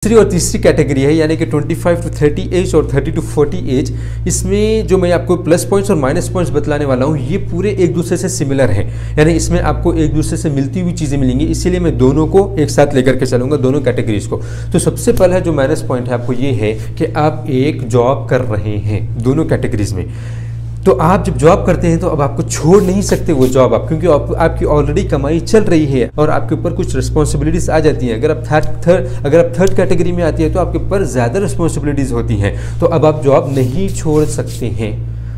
दूसरी और तीसरी कैटेगरी है यानी कि 25 to 30 एज और 30 to 40 एज। इसमें जो मैं आपको प्लस पॉइंट्स और माइनस पॉइंट्स बतलाने वाला हूँ ये पूरे एक दूसरे से सिमिलर हैं, यानी इसमें आपको एक दूसरे से मिलती हुई चीज़ें मिलेंगी, इसीलिए मैं दोनों को एक साथ लेकर के चलूँगा, दोनों कैटेगरीज को। तो सबसे पहला जो माइनस पॉइंट है आपको ये है कि आप एक जॉब कर रहे हैं दोनों कैटेगरीज में। तो आप जब जॉब करते हैं तो अब आपको छोड़ नहीं सकते वो जॉब आप, क्योंकि आपकी ऑलरेडी कमाई चल रही है और आपके ऊपर कुछ रिस्पॉन्सिबिलिटीज आ जाती हैं। अगर आप थर्ड कैटेगरी में आती है तो आपके ऊपर ज़्यादा रिस्पॉन्सिबिलिटीज़ होती हैं, तो अब आप जॉब नहीं छोड़ सकते हैं।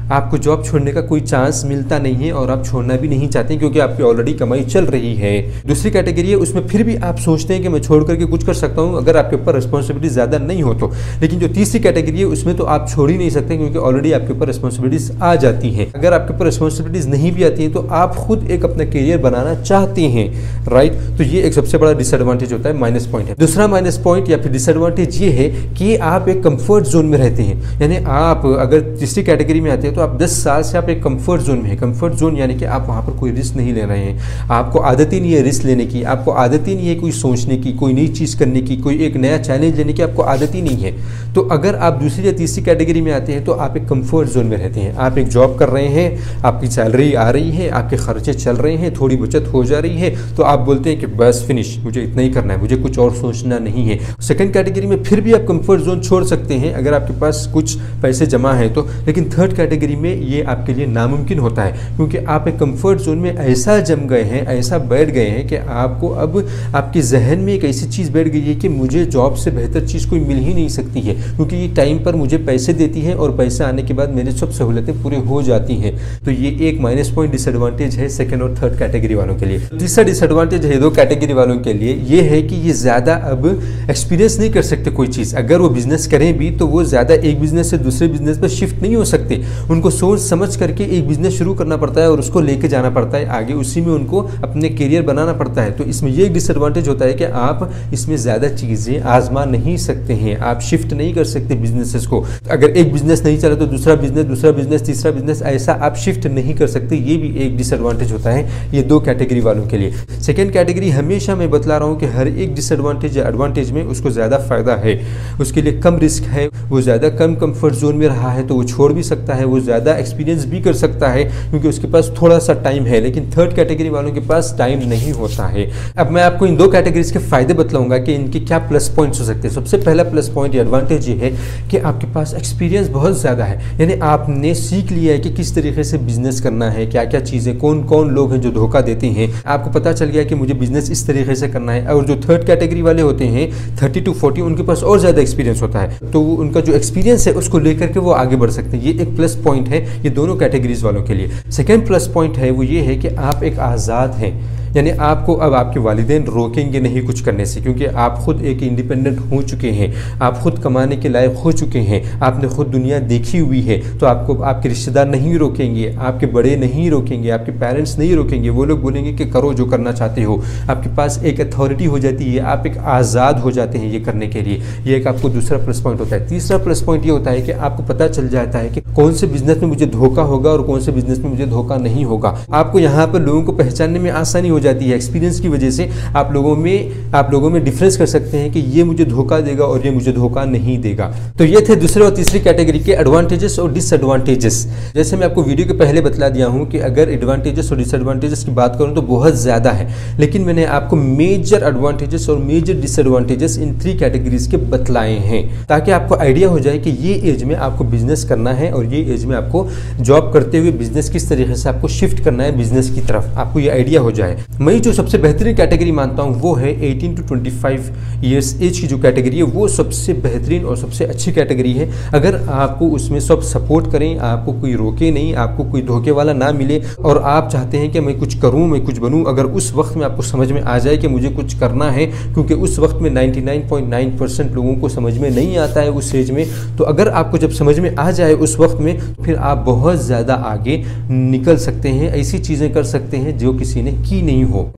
आपको जॉब छोड़ने का कोई चांस मिलता नहीं है और आप छोड़ना भी नहीं चाहते क्योंकि आपकी ऑलरेडी कमाई चल रही है। दूसरी कैटेगरी है उसमें फिर भी आप सोचते हैं कि मैं छोड़ करके कुछ कर सकता हूं अगर आपके ऊपर रिस्पॉन्सिबिलिटी ज़्यादा नहीं हो तो। लेकिन जो तीसरी कैटेगरी है उसमें तो आप छोड़ ही नहीं सकते क्योंकि ऑलरेडी आपके ऊपर रिस्पॉन्सिबिलिटीज आ जाती हैं। अगर आपके ऊपर रिस्पॉन्सिबिलिटीज नहीं भी आती हैं तो आप खुद एक अपना करियर बनाना चाहते हैं, राइट। तो ये एक सबसे बड़ा डिसएडवांटेज होता है, माइनस पॉइंट है। दूसरा माइनस पॉइंट या फिर डिसएडवांटेज ये है कि आप एक कंफर्ट जोन में रहते हैं, यानी आप अगर तीसरी कैटेगरी में आते हैं तो आप 10 साल से आप एक कंफर्ट जोन में है। कंफर्ट जोन यानी कि आप वहाँ पर कोई रिस्क नहीं ले रहे हैं, आपको आदत ही नहीं है रिस्क लेने की, आपको आदत ही नहीं है कोई सोचने की, कोई नई चीज़ करने की, कोई एक नया चैलेंज लेने की आपको आदत ही नहीं है। तो अगर आप दूसरी या तीसरी कैटेगरी में आते हैं तो आप एक कंफर्ट जोन में रहते हैं। आप एक जॉब कर रहे हैं, आपकी सैलरी आ रही है, आपके खर्चे चल रहे हैं, थोड़ी बचत हो जा रही है, तो आप बोलते हैं कि बस फिनिश, मुझे इतना ही करना है, मुझे कुछ और सोचना नहीं है। सेकेंड कैटेगरी में फिर भी आप कंफर्ट जोन छोड़ सकते हैं अगर आपके पास कुछ पैसे जमा है तो, लेकिन थर्ड कैटेगरी में ये आपके लिए नामुमकिन होता है क्योंकि आप एक कंफर्ट जोन में ऐसा जम गए हैं, ऐसा बैठ गए हैं कि आपको अब आपके जहन में एक ऐसी चीज़ बैठ गई है कि मुझे जॉब से बेहतर चीज़ कोई मिल ही नहीं सकती है क्योंकि ये टाइम पर मुझे पैसे देती है और पैसा आने के बाद मेरी सब सहूलतें पूरी हो जाती हैं। तो ये एक माइनस पॉइंट डिसएडवांटेज है सेकेंड और थर्ड कैटेगरी वालों के लिए। तीसरा डिसएडवांटेज है दो कैटेगरी वालों के लिए, ये है कि ये ज़्यादा अब एक्सपीरियंस नहीं कर सकते कोई चीज़। अगर वो बिजनेस करें भी तो वो ज़्यादा एक बिजनेस से दूसरे बिजनेस पर शिफ्ट नहीं हो सकते, उनको सोच समझ करके एक बिजनेस शुरू करना पड़ता है और उसको लेके जाना पड़ता है आगे, उसी में उनको अपने करियर बनाना पड़ता है। तो इसमें ये एक डिसएडवांटेज होता है कि आप इसमें ज़्यादा चीज़ें आजमा नहीं सकते हैं, आप शिफ्ट नहीं कर सकते बिजनेसेस को। अगर एक बिजनेस नहीं चला तो दूसरा बिजनेस, तीसरा बिजनेस, ऐसा आप शिफ्ट नहीं कर सकते। ये भी एक डिसएडवांटेज होता है ये दो कैटेगरी वालों के लिए। सेकेंड कैटेगरी हमेशा मैं बतला रहा हूँ कि हर एक डिसएडवांटेज या एडवांटेज में उसको ज़्यादा फायदा है, उसके लिए कम रिस्क है, वो ज़्यादा कम कंफर्ट जोन में रहा है तो वो छोड़ भी सकता है, वो ज़्यादा एक्सपीरियंस भी कर सकता है क्योंकि उसके पास थोड़ा सा टाइम है। लेकिन थर्ड कैटेगरी वालों के पास टाइम नहीं होता है। अब मैं आपको इन दो कैटेगरीज के फायदे बतलाऊंगा कि इनके क्या प्लस पॉइंट्स हो सकते हैं। सबसे पहला प्लस पॉइंट या एडवांटेज ये है कि आपके पास एक्सपीरियंस बहुत ज़्यादा है, यानी आपने सीख लिया है कि किस तरीके से बिजनेस करना है, क्या क्या चीज़ें, कौन कौन लोग हैं जो धोखा देते हैं, आपको पता चल गया कि मुझे बिजनेस इस तरीके से करना है। और जो थर्ड कैटेगरी वाले होते हैं 30 to 40, उनके पास और ज़्यादा एक्सपीरियंस होता है, तो उनका जो एक्सपीरियंस है उसको लेकर के वो आगे बढ़ सकते हैं। ये एक प्लस पॉइंट है ये दोनों कैटेगरीज वालों के लिए। सेकेंड प्लस पॉइंट है वो ये है कि आप एक आज़ाद हैं, यानी आपको अब आपके वालिदैन रोकेंगे नहीं कुछ करने से क्योंकि आप खुद एक इंडिपेंडेंट हो चुके हैं, आप खुद कमाने के लायक हो चुके हैं, आपने खुद दुनिया देखी हुई है। तो आपको आपके रिश्तेदार नहीं रोकेंगे, आपके बड़े नहीं रोकेंगे, आपके पेरेंट्स नहीं रोकेंगे, वो लोग बोलेंगे कि करो जो करना चाहते हो। आपके पास एक अथॉरिटी हो जाती है, आप एक आज़ाद हो जाते हैं ये करने के लिए। ये एक आपको दूसरा प्लस पॉइंट होता है। तीसरा प्लस पॉइंट ये होता है कि आपको पता चल जाता है कि कौन से बिजनेस में मुझे धोखा होगा और कौन से बिजनेस में मुझे धोखा नहीं होगा। आपको यहाँ पर लोगों को पहचानने में आसानी हो जाती है। एक्सपीरियंस की वजह से आप लोगों में डिफरेंस कर सकते हैं कि ये मुझे धोखा देगा और ये मुझे धोखा नहीं देगा। तो ये थे दूसरे और तीसरी कैटेगरी के एडवांटेजेस और डिसएडवांटेजेस। जैसे मैं आपको वीडियो के पहले बतला दिया हूं कि अगर एडवांटेजेस और डिसएडवांटेजेस की बात करूं तो बहुत ज़्यादा है, लेकिन मैंने आपको मेजर एडवांटेजेस और मेजर डिसएडवांटेजेस इन 3 कैटेगरीज के बतलाए हैं ताकि आपको आइडिया हो जाए कि ये एज में आपको बिजनेस करना है और ये एज में आपको जॉब करते हुए बिजनेस किस तरीके से आपको शिफ्ट करना है बिजनेस की तरफ, आपको ये आइडिया हो जाए। मैं जो सबसे बेहतरीन कैटेगरी मानता हूँ वो है 18 to 25 ईयर्स एज की जो कैटेगरी है वो सबसे बेहतरीन और सबसे अच्छी कैटेगरी है। अगर आपको उसमें सब सपोर्ट करें, आपको कोई रोके नहीं, आपको कोई धोखे वाला ना मिले और आप चाहते हैं कि मैं कुछ करूं, मैं कुछ बनूं, अगर उस वक्त में आपको समझ में आ जाए कि मुझे कुछ करना है, क्योंकि उस वक्त में 99.9% लोगों को समझ में नहीं आता है उस एज में। तो अगर आपको जब समझ में आ जाए उस वक्त में तो फिर आप बहुत ज़्यादा आगे निकल सकते हैं, ऐसी चीज़ें कर सकते हैं जो किसी ने की नहीं हो।